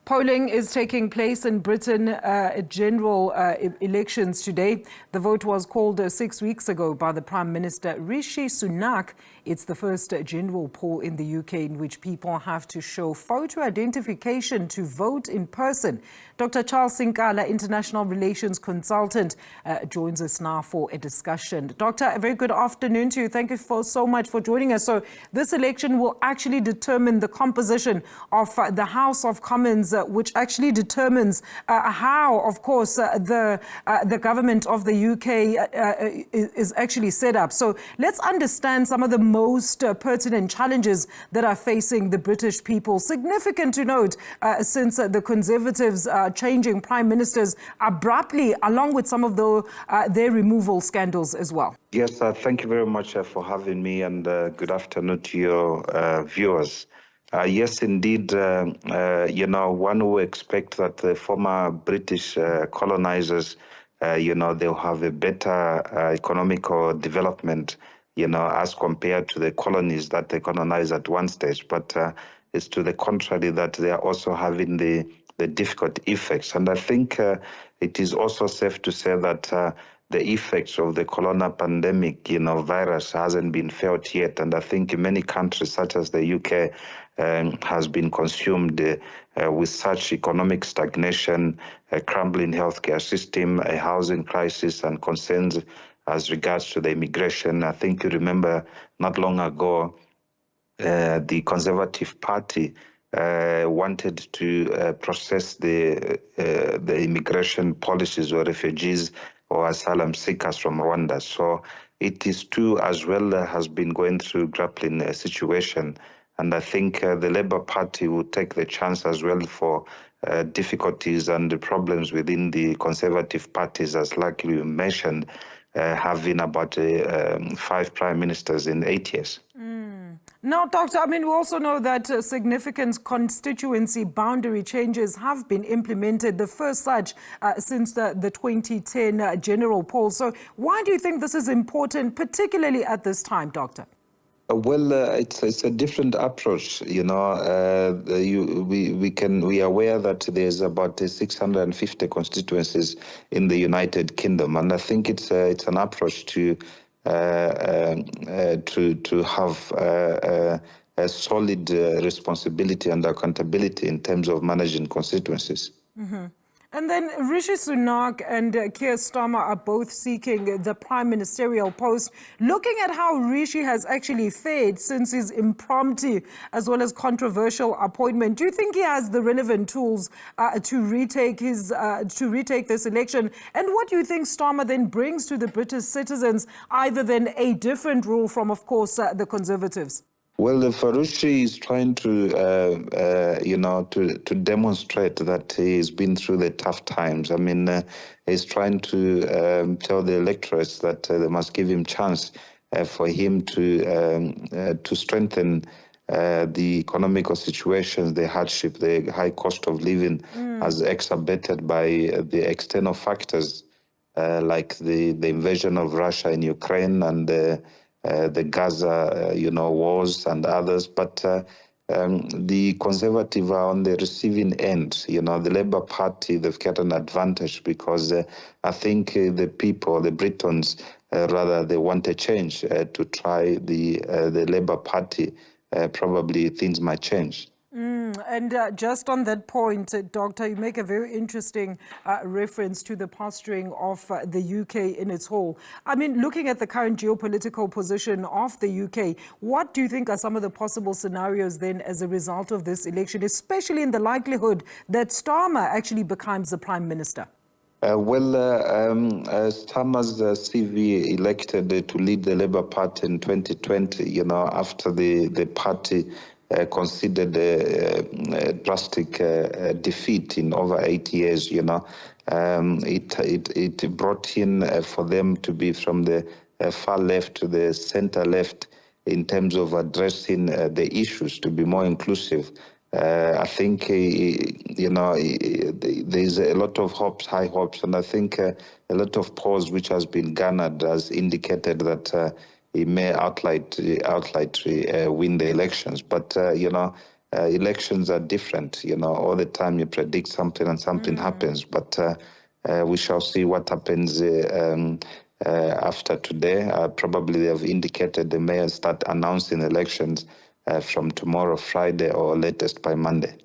Polling is taking place in Britain, general elections today. The vote was called 6 weeks ago by the Prime Minister Rishi Sunak. It's the first general poll in the UK in which people have to show photo identification to vote in person. Dr. Charles Sinkala, International Relations Consultant, joins us now for a discussion. Doctor, a very good afternoon to you. Thank you so much for joining us. So this election will actually determine the composition of the House of Commons, which actually determines how, of course, the government of the UK is actually set up. So let's understand some of the most pertinent challenges that are facing the British people. Significant to note, since the Conservatives are changing prime ministers abruptly, along with some of their removal scandals as well. Yes, thank you very much for having me, and good afternoon to your viewers. Yes, indeed, one would expect that the former British colonizers, they'll have a better economical development, as compared to the colonies that they colonized at one stage. But it's to the contrary that they are also having the difficult effects. And I think it is also safe to say that the effects of the corona pandemic, virus hasn't been felt yet. And I think in many countries, such as the UK, has been consumed with such economic stagnation, a crumbling healthcare system, a housing crisis, and concerns as regards to the immigration. I think you remember not long ago, the Conservative Party wanted to process the immigration policies or refugees or asylum seekers from Rwanda. So it is too, as well, has been going through grappling situation. And I think the Labour Party will take the chance as well for difficulties and the problems within the Conservative parties, as like you mentioned, having about 5 prime ministers in 8 years. Now, Doctor, we also know that significant constituency boundary changes have been implemented, the first such since the 2010 general poll. So why do you think this is important, particularly at this time, Doctor? Well, it's a different approach. We are aware that there's about 650 constituencies in the United Kingdom, and I think it's an approach to have a solid responsibility and accountability in terms of managing constituencies. Mm-hmm. And then Rishi Sunak and Keir Starmer are both seeking the prime ministerial post. Looking at how Rishi has actually fared since his impromptu as well as controversial appointment, do you think he has the relevant tools to retake this election? And what do you think Starmer then brings to the British citizens, other than a different rule from, of course, the Conservatives? Well, Rishi is trying to demonstrate that he's been through the tough times. He's trying to tell the electorates that they must give him chance for him to strengthen the economical situation, the hardship, the high cost of living, as exacerbated by the external factors like the invasion of Russia in Ukraine and the Gaza, wars and others. But the Conservative are on the receiving end. The Labour Party, they've got an advantage because I think the people, the Britons, rather, they want a change to try the Labour Party. Probably things might change. And just on that point, Doctor, you make a very interesting reference to the posturing of the UK in its whole. Looking at the current geopolitical position of the UK, what do you think are some of the possible scenarios then as a result of this election, especially in the likelihood that Starmer actually becomes the Prime Minister? Starmer's CV elected to lead the Labour Party in 2020, after the party considered a drastic defeat in over 8 years. It brought in for them to be from the far left to the center left in terms of addressing the issues, to be more inclusive. I think, there's a lot of hopes, high hopes, and I think a lot of polls which has been garnered has indicated that he may outright win the elections. But, elections are different. All the time you predict something and something happens. But we shall see what happens after today. Probably they have indicated they may start announcing elections from tomorrow, Friday, or latest by Monday.